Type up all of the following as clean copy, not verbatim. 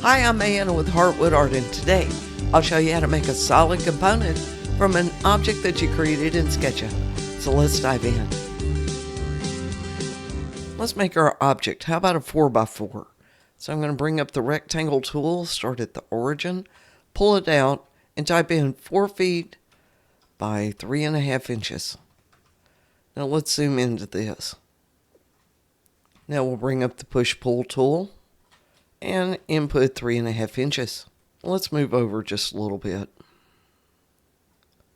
Hi, I'm Anna with Heartwood Art, and today I'll show you how to make a solid component from an object that you created in SketchUp. So let's dive in. Let's make our object. How about a 4x4? So I'm going to bring up the rectangle tool, start at the origin, pull it out, and type in 4 feet by 3.5 inches. Now let's zoom into this. Now we'll bring up the push-pull tool and input 3.5 inches. Let's move over just a little bit.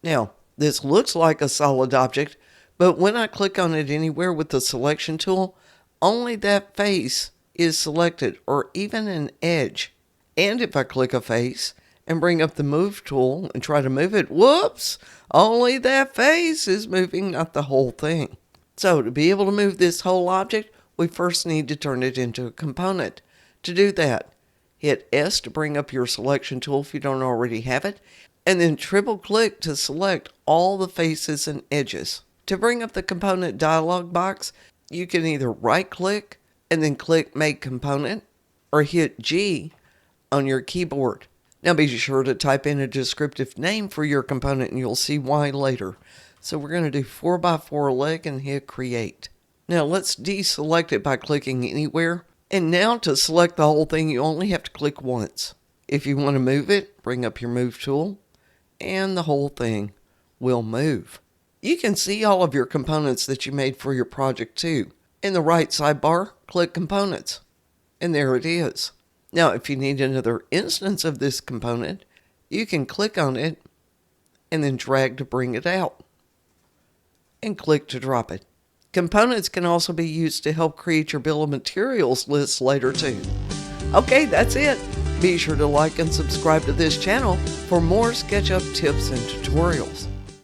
Now, this looks like a solid object, but when I click on it anywhere with the selection tool, only that face is selected, or even an edge. And if I click a face and bring up the move tool and try to move it, whoops, only that face is moving, not the whole thing. So to be able to move this whole object, we first need to turn it into a component. To do that, hit S to bring up your selection tool if you don't already have it, and then triple click to select all the faces and edges. To bring up the component dialog box, you can either right click and then click Make Component, or hit G on your keyboard. Now be sure to type in a descriptive name for your component and you'll see why later. So we're going to do 4x4 leg and hit Create. Now let's deselect it by clicking anywhere. And now to select the whole thing, you only have to click once. If you want to move it, bring up your move tool and the whole thing will move. You can see all of your components that you made for your project too. In the right sidebar, click Components, and there it is. Now if you need another instance of this component, you can click on it and then drag to bring it out and click to drop it. Components can also be used to help create your bill of materials list later too. Okay, that's it. Be sure to like and subscribe to this channel for more SketchUp tips and tutorials.